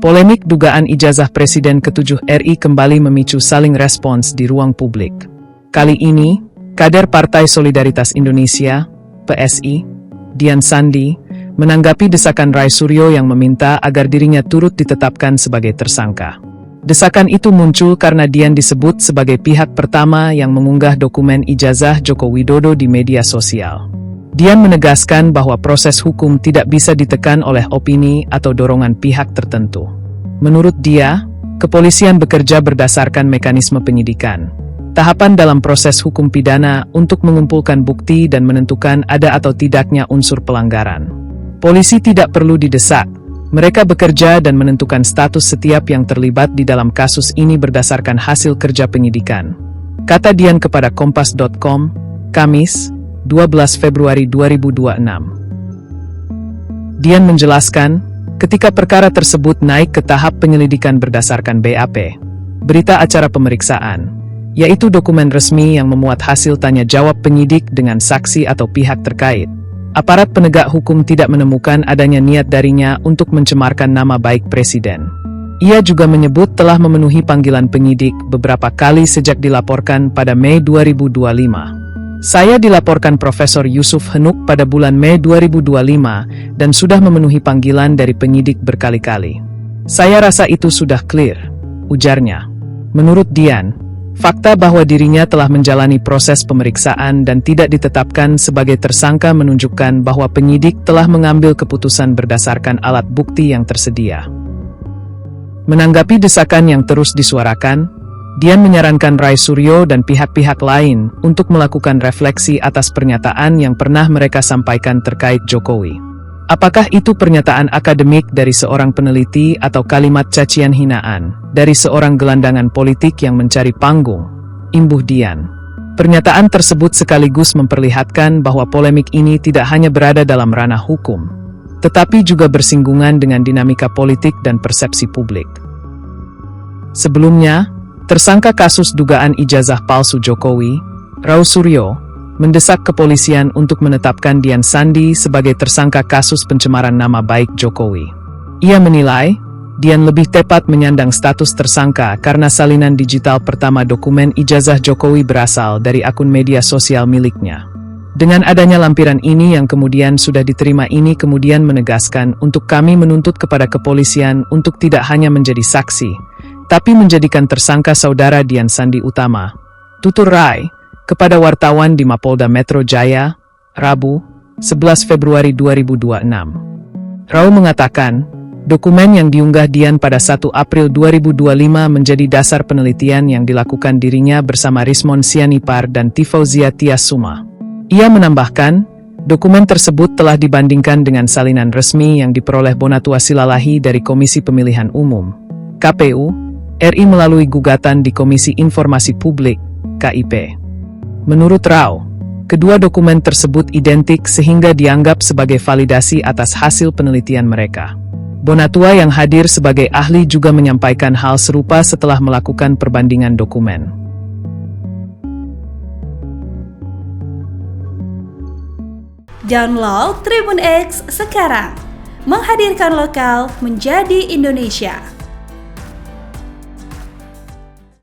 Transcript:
Polemik dugaan ijazah Presiden ke-7 RI kembali memicu saling respons di ruang publik. Kali ini, kader Partai Solidaritas Indonesia, PSI, Dian Sandi, menanggapi desakan Rai Suryo yang meminta agar dirinya turut ditetapkan sebagai tersangka. Desakan itu muncul karena Dian disebut sebagai pihak pertama yang mengunggah dokumen ijazah Joko Widodo di media sosial. Dian menegaskan bahwa proses hukum tidak bisa ditekan oleh opini atau dorongan pihak tertentu. Menurut dia, kepolisian bekerja berdasarkan mekanisme penyidikan. Tahapan dalam proses hukum pidana untuk mengumpulkan bukti dan menentukan ada atau tidaknya unsur pelanggaran. Polisi tidak perlu didesak. Mereka bekerja dan menentukan status setiap yang terlibat di dalam kasus ini berdasarkan hasil kerja penyidikan. Kata Dian kepada Kompas.com, Kamis, 12 Februari 2026. Dian menjelaskan, ketika perkara tersebut naik ke tahap penyelidikan berdasarkan BAP, berita acara pemeriksaan, yaitu dokumen resmi yang memuat hasil tanya jawab penyidik dengan saksi atau pihak terkait. Aparat penegak hukum tidak menemukan adanya niat darinya untuk mencemarkan nama baik Presiden. Ia juga menyebut telah memenuhi panggilan penyidik beberapa kali sejak dilaporkan pada Mei 2025. Saya dilaporkan Profesor Yusuf Henuk pada bulan Mei 2025 dan sudah memenuhi panggilan dari penyidik berkali-kali. Saya rasa itu sudah clear, ujarnya. Menurut Dian, fakta bahwa dirinya telah menjalani proses pemeriksaan dan tidak ditetapkan sebagai tersangka menunjukkan bahwa penyidik telah mengambil keputusan berdasarkan alat bukti yang tersedia. Menanggapi desakan yang terus disuarakan, Dian menyarankan Rai Suryo dan pihak-pihak lain untuk melakukan refleksi atas pernyataan yang pernah mereka sampaikan terkait Jokowi. Apakah itu pernyataan akademik dari seorang peneliti atau kalimat cacian hinaan dari seorang gelandangan politik yang mencari panggung? Imbuh Dian. Pernyataan tersebut sekaligus memperlihatkan bahwa polemik ini tidak hanya berada dalam ranah hukum, tetapi juga bersinggungan dengan dinamika politik dan persepsi publik. Sebelumnya, tersangka kasus dugaan ijazah palsu Jokowi, Rai Suryo, mendesak kepolisian untuk menetapkan Dian Sandi sebagai tersangka kasus pencemaran nama baik Jokowi. Ia menilai, Dian lebih tepat menyandang status tersangka karena salinan digital pertama dokumen ijazah Jokowi berasal dari akun media sosial miliknya. Dengan adanya lampiran ini yang kemudian sudah diterima ini kemudian menegaskan untuk kami menuntut kepada kepolisian untuk tidak hanya menjadi saksi, tapi menjadikan tersangka saudara Dian Sandi utama. Tutur Rai kepada wartawan di Mapolda Metro Jaya, Rabu, 11 Februari 2026. Rai mengatakan, dokumen yang diunggah Dian pada 1 April 2025 menjadi dasar penelitian yang dilakukan dirinya bersama Rismon Sianipar dan Tifauzia Tiasuma. Ia menambahkan, dokumen tersebut telah dibandingkan dengan salinan resmi yang diperoleh Bonatua Silalahi dari Komisi Pemilihan Umum, KPU, RI melalui gugatan di Komisi Informasi Publik, KIP. Menurut Rao, kedua dokumen tersebut identik sehingga dianggap sebagai validasi atas hasil penelitian mereka. Bonatua yang hadir sebagai ahli juga menyampaikan hal serupa setelah melakukan perbandingan dokumen. Download Tribun X sekarang, menghadirkan lokal menjadi Indonesia.